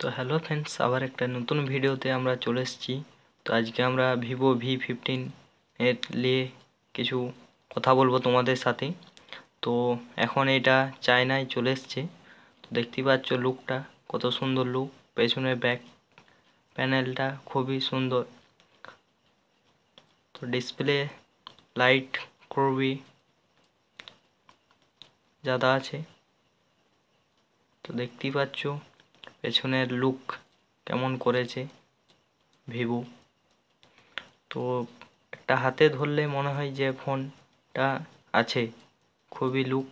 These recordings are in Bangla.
তো হ্যালো ফ্রেন্ডস, আবার একটা নতুন ভিডিওতে আমরা চলে এসেছি। তো আজকে আমরা ভিভো V15 এর নিয়ে কিছু কথা বলবো তোমাদের সাথে। তো এখন এটা চায়নায় চলে এসছে। তো দেখতেই পাচ্ছ লুকটা, কত সুন্দর লুক। পেছনের ব্যাক প্যানেলটা খুবই সুন্দর। তো ডিসপ্লে লাইট খুবই ज़्यादा আছে। তো দেখতেই পাচ্ছ পেছনের লুক কেমন করেছে ভিভো। তো একটা হাতে ধরলে মনে হয় যে ফোনটা আছে, খুবই লুক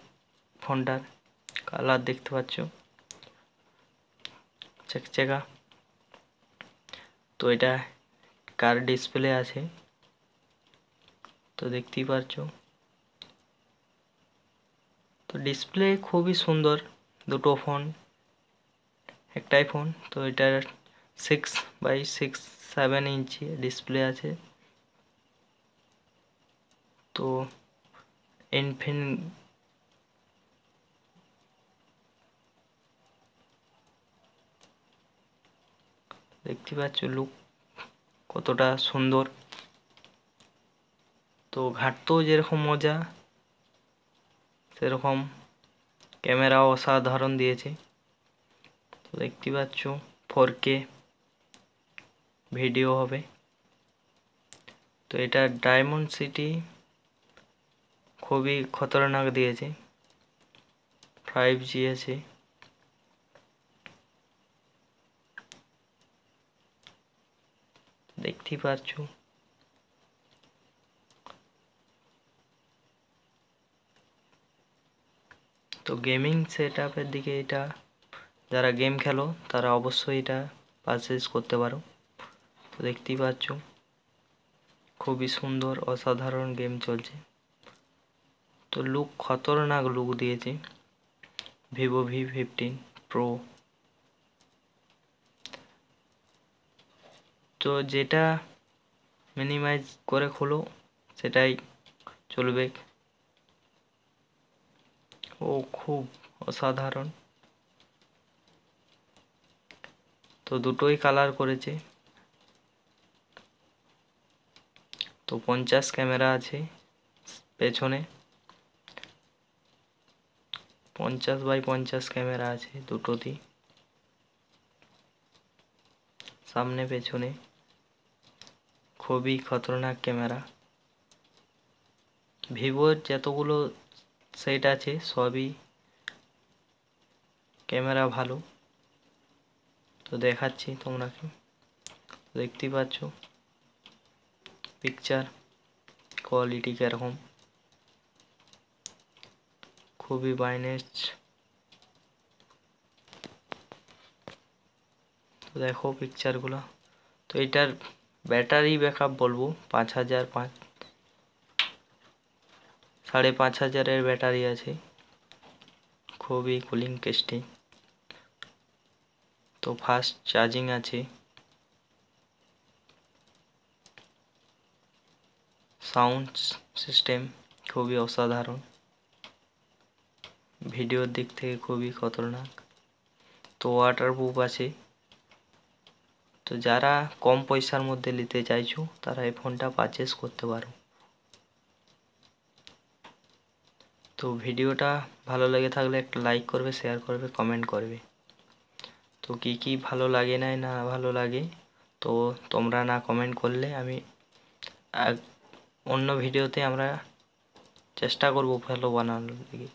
ফোনটার। কালার দেখতে পাচ্ছ চকচকা। তো এটা কার ডিসপ্লে আছে, তো দেখতেই পাচ্ছ। তো ডিসপ্লে খুবই সুন্দর, দুটো ফোন একটাই ফোন। তো এটার 6x7 ইঞ্চি ডিসপ্লে আছে। তো ইনফিন দেখতে পাচ্ছ লুক কতটা সুন্দর। তো ঘাঁটতেও যেরকম মজা, সেরকম ক্যামেরাও অসাধারণ দিয়েছে। তো দেখতে পাচ্ছ 4K ভিডিও হবে। তো এটা ডায়মন্ড সিটি খুবই খতরনাক দিয়েছে, 5G আছে। দেখতেই পাচ্ছ। তো গেমিং সেটআপের দিকে এটা, যারা গেম খেলো তারা অবশ্যই এটা পারচেজ করতে পারো। তো দেখতেই পাচ্ছ খুবই সুন্দর অসাধারণ গেম চলছে। তো লুক খতরনাক লুক দিয়েছে ভিভো V15 প্রো। তো যেটা মিনিমাইজ করে খোলো সেটাই চলবে। ও খুব অসাধারণ। তো দুটোই কালার করেছে। তো 50 ক্যামেরা আছে পেছনে, 50x50 ক্যামেরা আছে দুটোতেই, সামনে পেছনে। খুবই খতরনাক ক্যামেরা। ভিভোর যতগুলো সেট আছে সবই ক্যামেরা ভালো। তো দেখাচ্ছি তোমরা দেখতেই পাচ্ছ পিকচার কোয়ালিটি কিরকম, খুবই ব্রাইটনেস। তো দেখো পিকচারগুলো। তো এটার ব্যাটারি ব্যাকআপ বলবো 5000 5500 ব্যাটারি আছে, খুবই কুলিং টেস্টি। তো ফাস্ট চার্জিং আছে। সাউন্ড সিস্টেম খুবই অসাধারণ, ভিডিওর দিক থেকে খুবই খতরনাক। তো ওয়াটারপ্রুফ আছে। তো যারা কম পয়সার মধ্যে নিতে চাইছো তারা এই ফোনটা পারচেজ করতে পারো। তো ভিডিওটা ভালো লেগে থাকলে একটা লাইক করবে, শেয়ার করবে, কমেন্ট করবে। তো কি ভালো লাগে না ভালো লাগে, তো তোমরা না কমেন্ট করলে আমি অন্য ভিডিওতে আমরা চেষ্টা করব ভালো বানানোর দিকে।